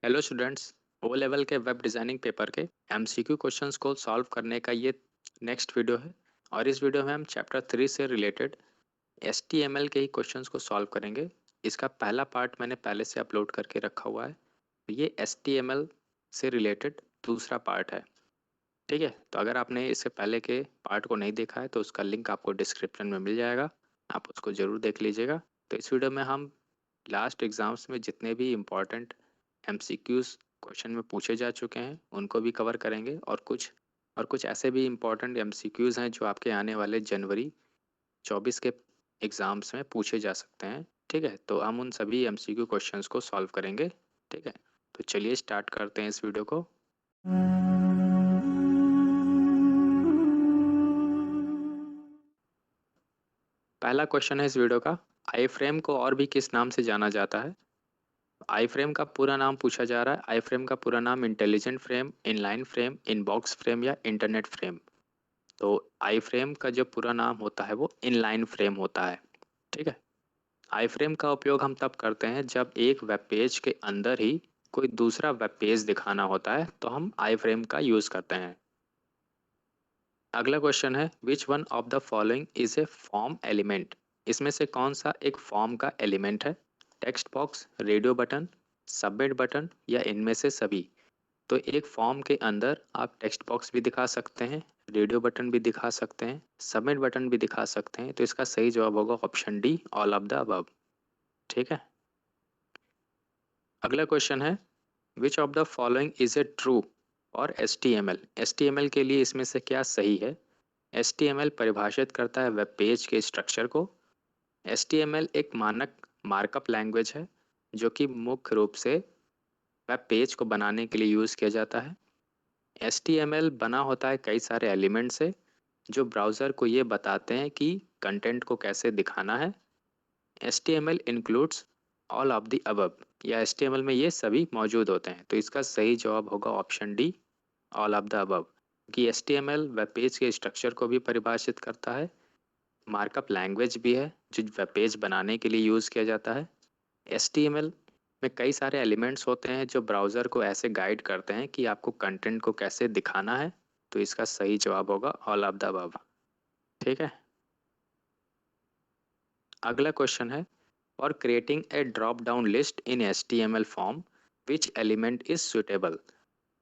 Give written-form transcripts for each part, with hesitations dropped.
Hello students. O level के web designing paper के MCQ questions को सॉल्व करने का ये नेक्स्ट वीडियो है। और इस वीडियो में हम चैप्टर 3 से रिलेटेड एचटीएमएल के ही क्वेश्चंस को सॉल्व करेंगे। इसका पहला पार्ट मैंने पहले से अपलोड करके रखा हुआ है। तो ये एचटीएमएल से रिलेटेड दूसरा पार्ट है। ठीक है, तो अगर आपने इससे पहले के पार्ट को नहीं देखा है तो उसका लिंक आपको डिस्क्रिप्शन में मिल जाएगा, आप उसको ज़रूर देख लीजिएगा। तो इस वीडियो में हम लास्ट एग्ज़ाम्स में जितने भी इम्पॉर्टेंट एमसीक्यूज़ क्वेश्चन में पूछे जा चुके हैं उनको भी कवर करेंगे, और कुछ ऐसे भी इम्पॉर्टेंट एमसीक्यूज़ हैं जो आपके आने वाले जनवरी 24 के एग्ज़ाम्स में पूछे जा सकते हैं। ठीक है, तो हम उन सभी एमसीक्यू क्वेश्चंस को सॉल्व करेंगे। ठीक है, तो चलिए स्टार्ट करते हैं इस वीडियो को। पहला क्वेश्चन है इस वीडियो का, आई फ्रेम को और भी किस नाम से जाना जाता है। आई फ्रेम का पूरा नाम पूछा जा रहा है। आई फ्रेम का पूरा नाम intelligent frame, inline frame, inbox frame या इंटरनेट फ्रेम। तो आई फ्रेम का जो पूरा नाम होता है वो इनलाइन फ्रेम होता है। ठीक है, आई फ्रेम का उपयोग हम तब करते हैं जब एक वेब पेज के अंदर ही कोई दूसरा वेब पेज दिखाना होता है, तो हम आई फ्रेम का यूज करते हैं। अगला क्वेश्चन है, which one of the following is a form element. इसमें से कौन सा एक फॉर्म का एलिमेंट है। Text box, radio button, submit button या इनमें से सभी। तो एक फॉर्म के अंदर आप टेक्स्ट बॉक्स भी दिखा सकते हैं, रेडियो बटन भी दिखा सकते हैं, सबमिट बटन भी दिखा सकते हैं। तो इसका सही जवाब होगा option D, all of the above. ठीक है, अगला क्वेश्चन है, which of the following is a true और HTML। HTML के लिए इसमें से क्या सही है। HTML परिभाषित करता है वेब पेज के स्ट्रक्चर को। HTML एक मानक मार्कअप लैंग्वेज है जो कि मुख्य रूप से वेब पेज को बनाने के लिए यूज़ किया जाता है। HTML बना होता है कई सारे एलिमेंट से जो ब्राउज़र को ये बताते हैं कि कंटेंट को कैसे दिखाना है। HTML includes all of the above, या HTML में ये सभी मौजूद होते हैं। तो इसका सही जवाब होगा option D, all of the above. कि HTML वेब पेज के स्ट्रक्चर को भी परिभाषित करता है, मार्कअप लैंग्वेज भी है जो वेब पेज बनाने के लिए यूज़ किया जाता है। HTML में कई सारे एलिमेंट्स होते हैं जो ब्राउज़र को ऐसे गाइड करते हैं कि आपको कंटेंट को कैसे दिखाना है। तो इसका सही जवाब होगा ऑल ऑफ द अबव। ठीक है, अगला क्वेश्चन है, for creating a drop down list in HTML form which element is suitable.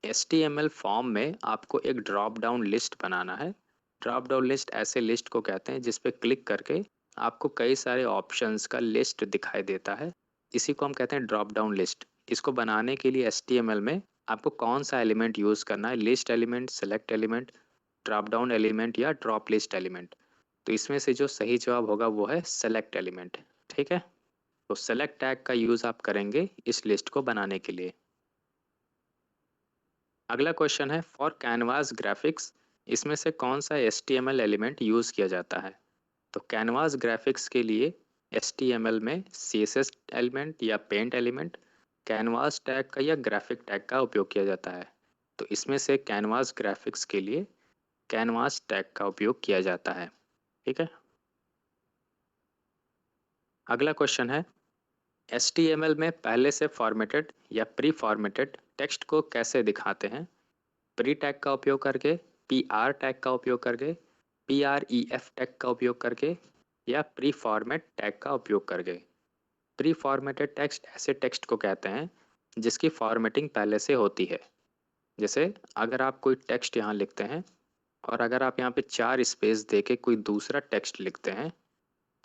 HTML form में आपको एक ड्रॉप डाउन लिस्ट बनाना है। ड्रॉप डाउन लिस्ट ऐसे लिस्ट को कहते हैं जिस पे क्लिक करके आपको कई सारे ऑप्शंस का लिस्ट दिखाई देता है। इसी को हम कहते हैं ड्रॉप डाउन लिस्ट। इसको बनाने के लिए HTML में आपको कौन सा एलिमेंट यूज़ करना है, list element, select element, drop down element या ड्रॉप लिस्ट एलिमेंट। तो इसमें से जो सही जवाब होगा वो है सेलेक्ट एलिमेंट। ठीक है, तो सेलेक्ट टैग का यूज़ आप करेंगे इस लिस्ट को बनाने के लिए। अगला क्वेश्चन है, फॉर कैनवास ग्राफिक्स इसमें से कौन सा HTML एलिमेंट यूज़ किया जाता है। तो कैनवास ग्राफिक्स के लिए HTML में CSS एलिमेंट या पेंट एलिमेंट, कैनवास टैग का या ग्राफिक टैग का उपयोग किया जाता है। तो इसमें से कैनवास ग्राफिक्स के लिए कैनवास टैग का उपयोग किया जाता है। ठीक है, अगला क्वेश्चन है, HTML में पहले से फॉर्मेटेड या प्री फॉर्मेटेड टेक्स्ट को कैसे दिखाते हैं। प्री टैग का उपयोग करके, PR टैग का उपयोग करके, PREF टैग का उपयोग करके या प्री फॉर्मेट टैग का उपयोग करके। प्री फॉर्मेटेड टेक्स्ट ऐसे टेक्स्ट को कहते हैं जिसकी फॉर्मेटिंग पहले से होती है। जैसे अगर आप कोई टेक्स्ट यहाँ लिखते हैं और अगर आप यहाँ पे 4 स्पेस देके कोई दूसरा टेक्स्ट लिखते हैं,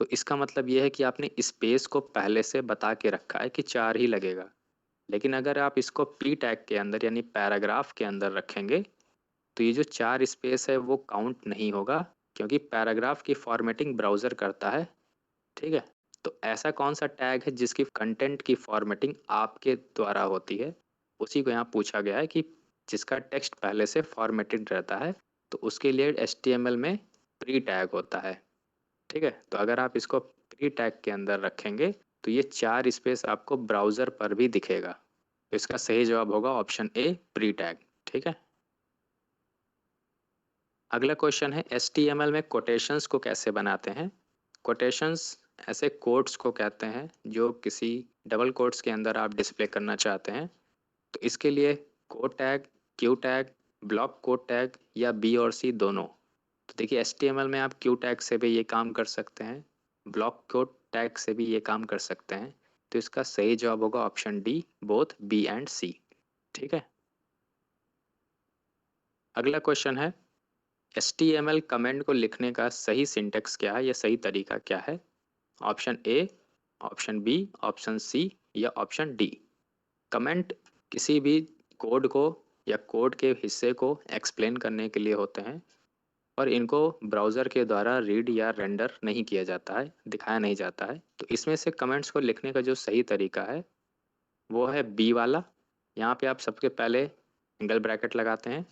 तो इसका मतलब ये है कि आपने स्पेस को पहले से बता के रखा है कि 4 ही लगेगा। लेकिन अगर आप इसको पी टैग के अंदर यानी पैराग्राफ के अंदर रखेंगे तो ये जो 4 स्पेस है वो काउंट नहीं होगा, क्योंकि पैराग्राफ की फॉर्मेटिंग ब्राउज़र करता है। ठीक है, तो ऐसा कौन सा टैग है जिसकी कंटेंट की फॉर्मेटिंग आपके द्वारा होती है। उसी को यहाँ पूछा गया है कि जिसका टेक्स्ट पहले से फॉर्मेटेड रहता है, तो उसके लिए HTML में प्री टैग होता है। ठीक है, तो अगर आप इसको प्री टैग के अंदर रखेंगे तो ये 4 स्पेस आपको ब्राउज़र पर भी दिखेगा। तो इसका सही जवाब होगा ऑप्शन ए, प्री टैग। ठीक है, अगला क्वेश्चन है, HTML में कोटेशंस को कैसे बनाते हैं। कोटेशंस ऐसे कोट्स को कहते हैं जो किसी डबल कोट्स के अंदर आप डिस्प्ले करना चाहते हैं। तो इसके लिए code tag, Q tag, block code tag या बी और सी दोनों। तो देखिए HTML में आप क्यू टैग से भी ये काम कर सकते हैं, ब्लॉक कोड टैग से भी ये काम कर सकते हैं। तो इसका सही जवाब होगा option D, both B and C. ठीक है। अगला क्वेश्चन है HTML कमेंट को लिखने का सही सिंटेक्स क्या है या सही तरीका क्या है? Option A, option B, option C या ऑप्शन डी। कमेंट किसी भी कोड को या कोड के हिस्से को एक्सप्लेन करने के लिए होते हैं और इनको ब्राउज़र के द्वारा रीड या रेंडर नहीं किया जाता है, दिखाया नहीं जाता है। तो इसमें से कमेंट्स को लिखने का जो सही तरीका है वो है बी वाला। यहाँ पे आप सबसे पहले एंगल ब्रैकेट लगाते हैं,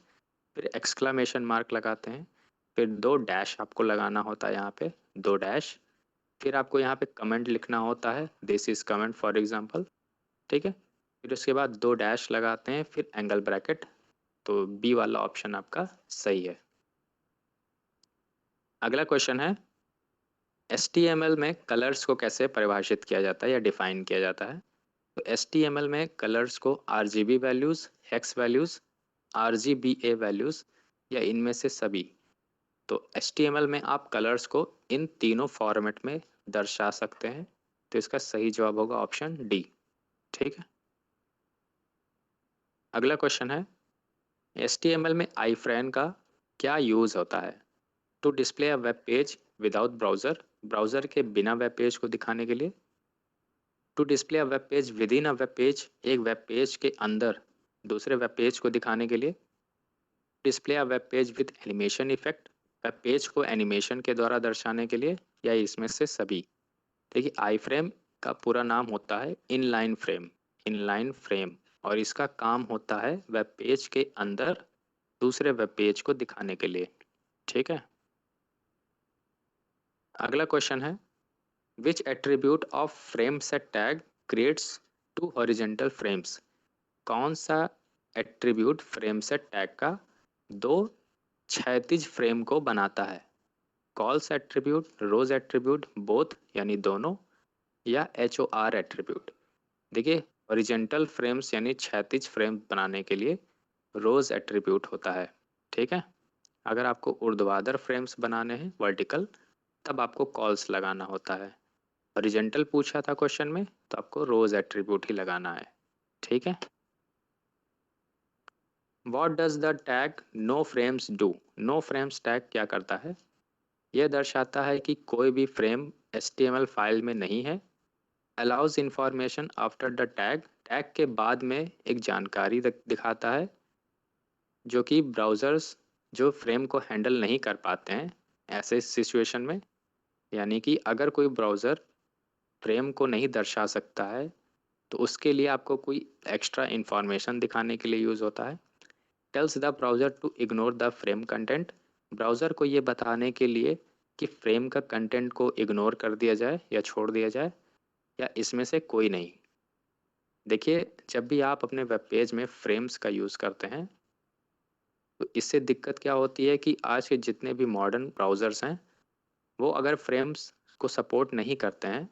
फिर एक्सक्लामेशन मार्क लगाते हैं, फिर 2 डैश आपको लगाना होता है, यहाँ पे 2 डैश। फिर आपको यहाँ पे कमेंट लिखना होता है, this is comment for example. ठीक है। फिर उसके बाद 2 डैश लगाते हैं, फिर एंगल ब्रैकेट। तो बी वाला ऑप्शन आपका सही है। अगला क्वेश्चन है HTML में कलर्स को कैसे परिभाषित किया जाता है या डिफाइन किया जाता है? तो HTML में कलर्स को RGB values, hex values, RGBA values या इनमें से सभी। तो HTML में आप कलर्स को इन तीनों फॉर्मेट में दर्शा सकते हैं। तो इसका सही जवाब होगा ऑप्शन डी। ठीक है। अगला क्वेश्चन है HTML में iframe का क्या यूज होता है? To display a web page without browser, browser के बिना वेब पेज को दिखाने के लिए। To display a web page within a web page, एक वेब पेज के अंदर दूसरे वेब पेज को दिखाने के लिए। Display a web page with animation effect, web page को एनिमेशन के द्वारा दर्शाने के लिए, या इसमें से सभी। देखिए आई फ्रेम का पूरा नाम होता है इनलाइन फ्रेम, इनलाइन फ्रेम, और इसका काम होता है वेब पेज के अंदर दूसरे वेब पेज को दिखाने के लिए। ठीक है। अगला क्वेश्चन है which attribute of frame set tag creates 2 horizontal frames? कौन सा एट्रीब्यूट फ्रेम सेट टैग का 2 क्षैतिज फ्रेम को बनाता है? कॉल्स एट्रीब्यूट, रोज एट्रीब्यूट, बोथ यानी दोनों, या HOR एट्रीब्यूट। देखिए हॉरिजेंटल फ्रेम्स यानी क्षैतिज फ्रेम बनाने के लिए रोज एट्रीब्यूट होता है। ठीक है। अगर आपको ऊर्ध्वाधर फ्रेम्स बनाने हैं वर्टिकल, तब आपको कॉल्स लगाना होता है। हॉरिजेंटल पूछा था क्वेश्चन में तो आपको रोज एट्रीब्यूट ही लगाना है। ठीक है। What does the tag no frames do? No frames tag क्या करता है? यह दर्शाता है कि कोई भी फ्रेम HTML फाइल में नहीं है। Allows information after the tag, tag के बाद में एक जानकारी दिखाता है जो कि ब्राउज़र्स जो फ्रेम को हैंडल नहीं कर पाते हैं ऐसे सिचुएशन में। यानी कि अगर कोई ब्राउज़र फ्रेम को नहीं दर्शा सकता है तो उसके लिए आपको कोई एक्स्ट्रा इंफॉर्मेशन दिखाने के लिए यूज़ होता है। Tells the browser to ignore the frame content, browser को ये बताने के लिए कि फ्रेम का कंटेंट को इग्नोर कर दिया जाए या छोड़ दिया जाए, या इसमें से कोई नहीं। देखिए जब भी आप अपने वेब पेज में फ्रेम्स का यूज़ करते हैं तो इससे दिक्कत क्या होती है कि आज के जितने भी मॉडर्न ब्राउज़र्स हैं वो अगर फ्रेम्स को सपोर्ट नहीं करते हैं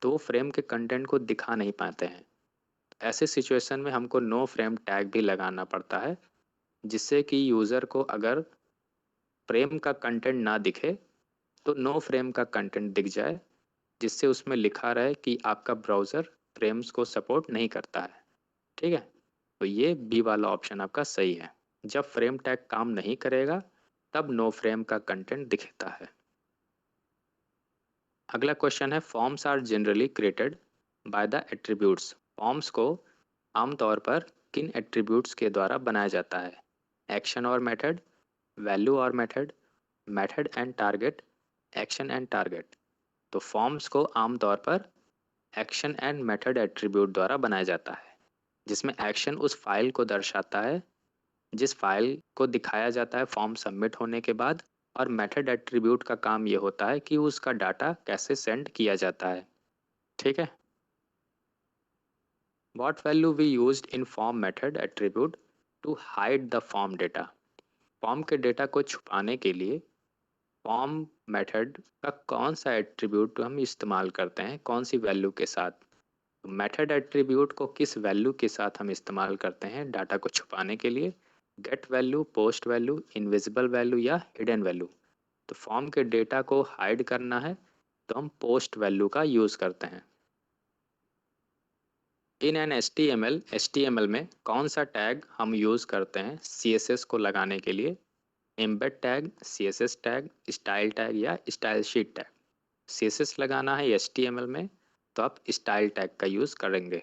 तो वो फ्रेम के कंटेंट को दिखा नहीं पाते हैं। ऐसे सिचुएशन में हमको नो फ्रेम टैग भी लगाना पड़ता है, जिससे कि यूज़र को अगर फ्रेम का कंटेंट ना दिखे तो नो फ्रेम का कंटेंट दिख जाए, जिससे उसमें लिखा रहे कि आपका ब्राउज़र फ्रेम्स को सपोर्ट नहीं करता है। ठीक है। तो ये बी वाला ऑप्शन आपका सही है। जब फ्रेम टैग काम नहीं करेगा तब नो फ्रेम का कंटेंट दिखता है। अगला क्वेश्चन है forms are generally created by the attributes, forms को आमतौर पर किन एट्रीब्यूट्स के द्वारा बनाया जाता है? एक्शन और मेथड, वैल्यू और method, method and target, action and target. तो फॉर्म्स को आमतौर पर एक्शन एंड मेथड एट्रीब्यूट द्वारा बनाया जाता है, जिसमें एक्शन उस फाइल को दर्शाता है जिस फाइल को दिखाया जाता है फॉर्म सबमिट होने के बाद, और मेथड एट्रीब्यूट का काम ये होता है कि उसका डाटा कैसे सेंड किया जाता है। ठीक है। What value we used in form method attribute to hide the form data? Form के डेटा को छुपाने के लिए फॉर्म मेथड का कौन सा एट्रीब्यूट हम इस्तेमाल करते हैं, कौन सी वैल्यू के साथ? मेथड एट्रीब्यूट को किस वैल्यू के साथ हम इस्तेमाल करते हैं डाटा को छुपाने के लिए? Get value, post value, invisible value या हिडन वैल्यू? तो फॉर्म के डेटा को हाइड करना है तो हम पोस्ट वैल्यू का यूज़ करते हैं। इन एन एच टी एम एल में कौन सा टैग हम यूज़ करते हैं CSS को लगाने के लिए? Embed tag, CSS tag, style tag या स्टाइल शीट टैग? CSS लगाना है HTML में तो आप स्टाइल टैग का यूज़ करेंगे।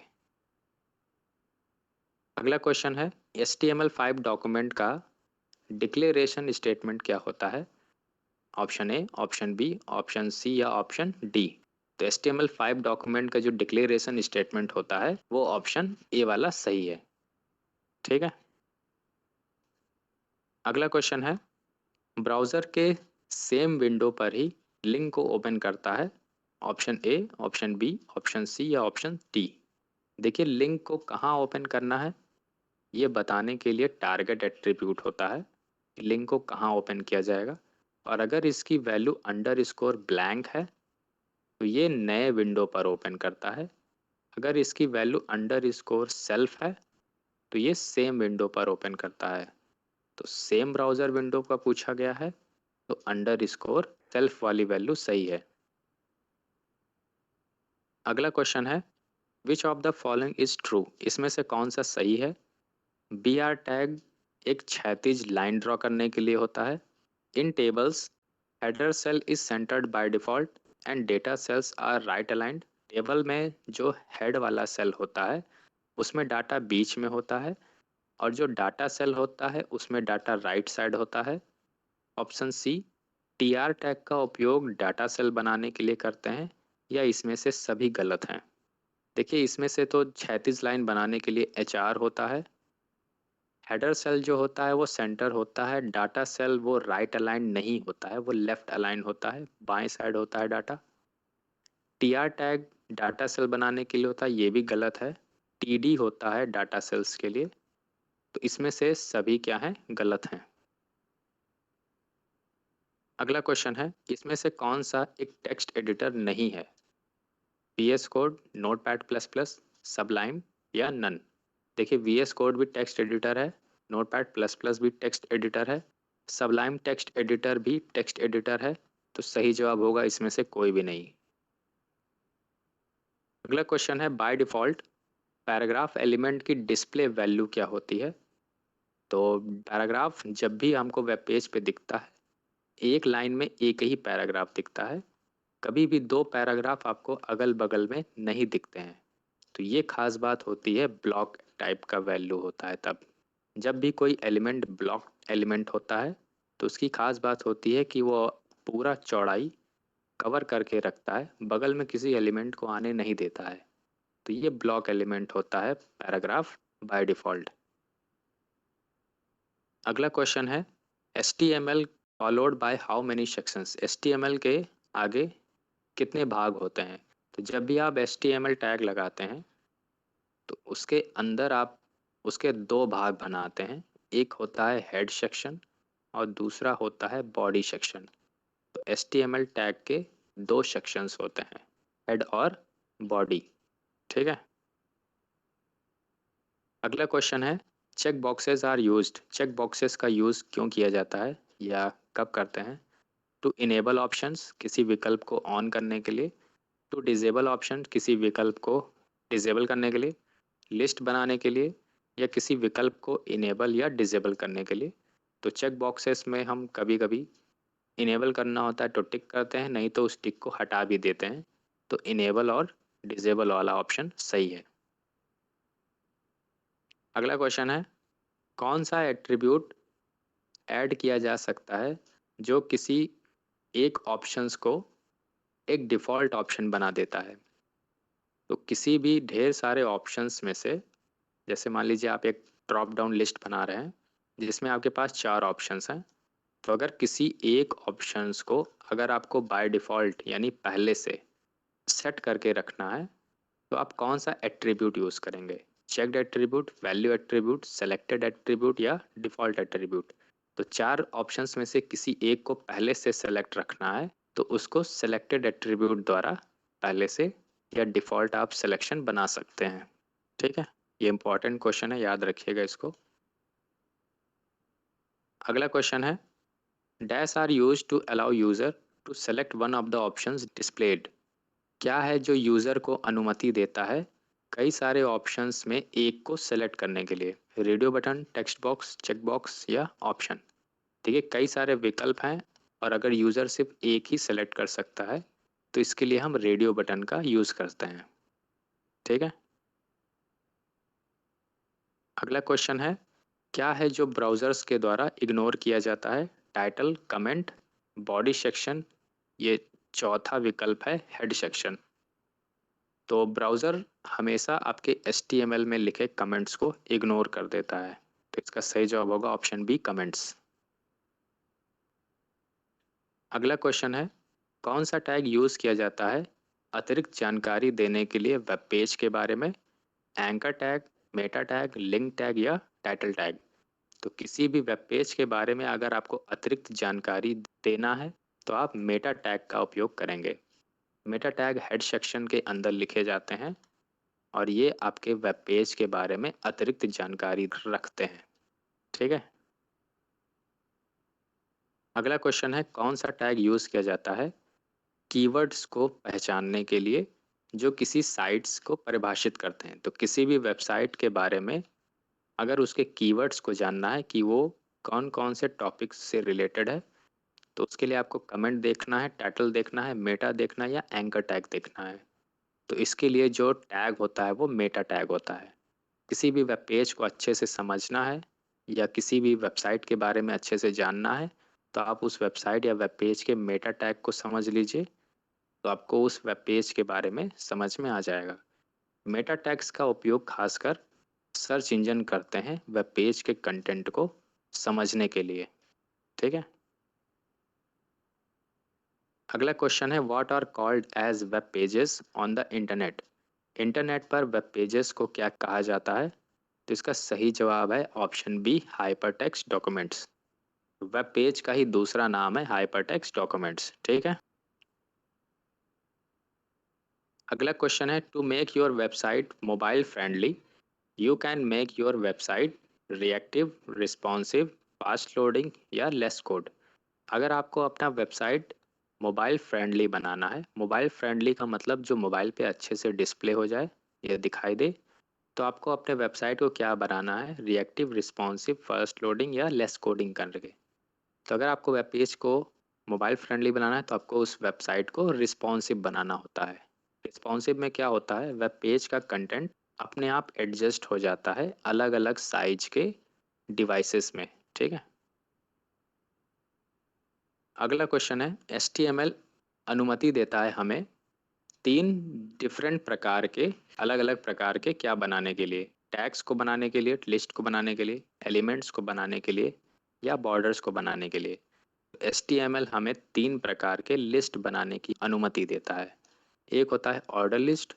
अगला क्वेश्चन है HTML5 डॉक्यूमेंट का डिक्लेरेशन स्टेटमेंट क्या होता है? Option A, option B, option C या ऑप्शन डी? तो HTML5 डॉक्यूमेंट का जो डिक्लेरेशन स्टेटमेंट होता है वो ऑप्शन ए वाला सही है। ठीक है। अगला क्वेश्चन है ब्राउज़र के सेम विंडो पर ही लिंक को ओपन करता है? Option A, option B, option C या ऑप्शन डी? देखिए लिंक को कहाँ ओपन करना है ये बताने के लिए टारगेट एट्रीब्यूट होता है कि लिंक को कहाँ ओपन किया जाएगा, और अगर इसकी वैल्यू अंडरस्कोर ब्लैंक है तो ये नए विंडो पर ओपन करता है। अगर इसकी वैल्यू अंडरस्कोर सेल्फ है तो ये सेम विंडो पर ओपन करता है। तो सेम ब्राउज़र विंडो का पूछा गया है तो अंडरस्कोर सेल्फ वाली वैल्यू सही है। अगला क्वेश्चन है which of the following is true? इसमें से कौन सा सही है? BR टैग एक क्षैतिज लाइन ड्रॉ करने के लिए होता है। In tables header cell is centered by default and data cells are right aligned. Table में जो हेड वाला सेल होता है उसमें डाटा बीच में होता है और जो डाटा सेल होता है उसमें डाटा राइट साइड होता है। ऑप्शन सी, TR टैग का उपयोग डाटा सेल बनाने के लिए करते हैं या इसमें से सभी गलत हैं? देखिए इसमें से तो क्षैतिज लाइन बनाने के लिए HR होता है। हेडर सेल जो होता है वो सेंटर होता है, डाटा सेल वो राइट अलाइन नहीं होता है, वो लेफ्ट अलाइन होता है, बाएं साइड होता है data. TR tag data cell बनाने के लिए होता है, ये भी गलत है। TD होता है डाटा सेल्स के लिए। तो इसमें से सभी क्या हैं? गलत हैं। अगला क्वेश्चन है इसमें से कौन सा एक टेक्स्ट एडिटर नहीं है? VS code, notepad plus plus, Sublime या नन? देखिए VS कोड भी टेक्स्ट एडिटर है, नोटपैड प्लस प्लस भी टेक्स्ट एडिटर है, सबलाइम टेक्स्ट एडिटर भी टेक्स्ट एडिटर है। तो सही जवाब होगा इसमें से कोई भी नहीं। अगला क्वेश्चन है बाय डिफ़ॉल्ट पैराग्राफ एलिमेंट की डिस्प्ले वैल्यू क्या होती है? तो पैराग्राफ जब भी हमको वेब पेज पे दिखता है एक लाइन में एक ही पैराग्राफ दिखता है, कभी भी दो पैराग्राफ आपको अगल बगल में नहीं दिखते हैं। तो ये खास बात होती है ब्लॉक टाइप का वैल्यू होता है तब। जब भी कोई एलिमेंट ब्लॉक एलिमेंट होता है तो उसकी खास बात होती है कि वो पूरा चौड़ाई कवर करके रखता है, बगल में किसी एलिमेंट को आने नहीं देता है। तो ये ब्लॉक एलिमेंट होता है पैराग्राफ बाय डिफ़ॉल्ट। अगला क्वेश्चन है HTML followed by how many sections? HTML के आगे कितने भाग होते हैं? तो जब भी आप HTML टैग लगाते हैं तो उसके अंदर आप उसके दो भाग बनाते हैं। एक होता है हेड सेक्शन और दूसरा होता है बॉडी सेक्शन। तो HTML टैग के दो सेक्शंस होते हैं, हेड और बॉडी। ठीक है। अगला क्वेश्चन है check boxes are used? Check boxes का यूज़ क्यों किया जाता है या कब करते हैं? टू इनेबल ऑप्शंस किसी विकल्प को ऑन करने के लिए, टू डिजेबल ऑप्शन किसी विकल्प को डिजेबल करने के लिए, लिस्ट बनाने के लिए या किसी विकल्प को इनेबल या डिजेबल करने के लिए। तो चेक बॉक्सेस में हम कभी कभी इनेबल करना होता है तो टिक करते हैं, नहीं तो उस टिक को हटा भी देते हैं। तो इनेबल और डिजेबल वाला ऑप्शन सही है। अगला क्वेश्चन है कौन सा एट्रीब्यूट ऐड किया जा सकता है जो किसी एक ऑप्शंस को एक डिफ़ॉल्ट ऑप्शन बना देता है? तो किसी भी ढेर सारे ऑप्शंस में से, जैसे मान लीजिए आप एक ड्रॉप डाउन लिस्ट बना रहे हैं जिसमें आपके पास 4 ऑप्शंस हैं, तो अगर किसी एक ऑप्शंस को अगर आपको बाय डिफ़ॉल्ट यानी पहले से सेट करके रखना है तो आप कौन सा एट्रीब्यूट यूज़ करेंगे? Checked attribute, value attribute, selected attribute या डिफ़ॉल्ट एट्रीब्यूट? तो 4 ऑप्शंस में से किसी एक को पहले से सेलेक्ट रखना है तो उसको सेलेक्टेड एट्रीब्यूट द्वारा पहले से या डिफ़ॉल्ट आप सिलेक्शन बना सकते हैं। ठीक है, ये इम्पॉर्टेंट क्वेश्चन है, याद रखिएगा इसको। अगला क्वेश्चन है, dash are used to allow user to select one of the options displayed. क्या है जो यूज़र को अनुमति देता है कई सारे ऑप्शंस में एक को सेलेक्ट करने के लिए? Radio button, text box, check box या ऑप्शन। देखिए, कई सारे विकल्प हैं और अगर यूज़र सिर्फ एक ही सेलेक्ट कर सकता है तो इसके लिए हम रेडियो बटन का यूज़ करते हैं। ठीक है, अगला क्वेश्चन है, क्या है जो ब्राउज़र्स के द्वारा इग्नोर किया जाता है? टाइटल, कमेंट, बॉडी सेक्शन, ये चौथा विकल्प है हेड सेक्शन। तो ब्राउज़र हमेशा आपके HTML में लिखे कमेंट्स को इग्नोर कर देता है, तो इसका सही जवाब होगा ऑप्शन बी, कमेंट्स। अगला क्वेश्चन है, कौन सा टैग यूज़ किया जाता है अतिरिक्त जानकारी देने के लिए वेब पेज के बारे में? Anchor tag, Meta tag, link tag या टाइटल टैग। तो किसी भी वेब पेज के बारे में अगर आपको अतिरिक्त जानकारी देना है तो आप मेटा टैग का उपयोग करेंगे। मेटा टैग हेड सेक्शन के अंदर लिखे जाते हैं और ये आपके वेब पेज के बारे में अतिरिक्त जानकारी रखते हैं। ठीक है, अगला क्वेश्चन है, कौन सा टैग यूज़ किया जाता है कीवर्ड्स को पहचानने के लिए जो किसी साइट्स को परिभाषित करते हैं? तो किसी भी वेबसाइट के बारे में अगर उसके कीवर्ड्स को जानना है कि वो कौन कौन से टॉपिक्स से रिलेटेड है, तो उसके लिए आपको कमेंट देखना है, टाइटल देखना है, मेटा देखना है या एंकर टैग देखना है। तो इसके लिए जो टैग होता है वो मेटा टैग होता है। किसी भी वेब पेज को अच्छे से समझना है या किसी भी वेबसाइट के बारे में अच्छे से जानना है तो आप उस वेबसाइट या वेब पेज के मेटा टैग को समझ लीजिए, तो आपको उस वेब पेज के बारे में समझ में आ जाएगा। मेटा टैग्स का उपयोग खासकर सर्च इंजन करते हैं वेब पेज के कंटेंट को समझने के लिए। ठीक है, अगला क्वेश्चन है, what are called as web pages on the internet. Internet पर वेब पेजेस को क्या कहा जाता है? तो इसका सही जवाब है option B, hypertext documents. Web page का ही दूसरा नाम है हाइपरटेक्स्ट डॉक्यूमेंट्स। ठीक है, अगला क्वेश्चन है, to make your website mobile friendly you can make your website reactive, responsive, fast loading या लेस कोड। अगर आपको अपना वेबसाइट मोबाइल फ्रेंडली बनाना है, मोबाइल फ्रेंडली का मतलब जो मोबाइल पे अच्छे से डिस्प्ले हो जाए या दिखाई दे, तो आपको अपने वेबसाइट को क्या बनाना है? रिएक्टिव, रिस्पॉन्सिव, फास्ट लोडिंग या लेस कोडिंग करके। तो अगर आपको वेब पेज को मोबाइल फ्रेंडली बनाना है तो आपको उस वेबसाइट को रिस्पॉन्सिव बनाना होता है। रिस्पॉन्सिव में क्या होता है, वेब पेज का कंटेंट अपने आप एडजस्ट हो जाता है अलग अलग साइज के डिवाइसेस में। ठीक है, अगला क्वेश्चन है, HTML अनुमति देता है हमें तीन डिफरेंट प्रकार के, अलग अलग प्रकार के क्या बनाने के लिए? टैग्स को बनाने के लिए, लिस्ट को बनाने के लिए, एलिमेंट्स को बनाने के लिए या बॉर्डर्स को बनाने के लिए। HTML हमें तीन प्रकार के लिस्ट बनाने की अनुमति देता है। एक होता है ऑर्डर लिस्ट,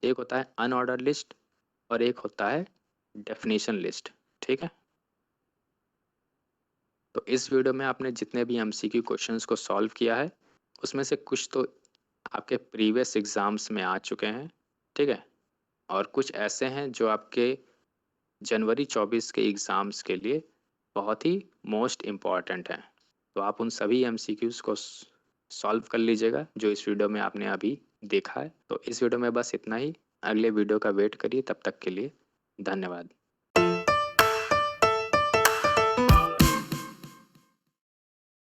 एक होता है अनऑर्डर लिस्ट और एक होता है डेफिनेशन लिस्ट। ठीक है, तो इस वीडियो में आपने जितने भी MCQ क्वेश्चंस को सॉल्व किया है उसमें से कुछ तो आपके प्रीवियस एग्जाम्स में आ चुके हैं। ठीक है, और कुछ ऐसे हैं जो आपके जनवरी 24 के एग्ज़ाम्स के लिए बहुत ही मोस्ट इम्पॉर्टेंट हैं। तो आप उन सभी MCQs को सॉल्व कर लीजिएगा जो इस वीडियो में आपने अभी देखा है। तो इस वीडियो में बस इतना ही, अगले वीडियो का वेट करिए, तब तक के लिए धन्यवाद।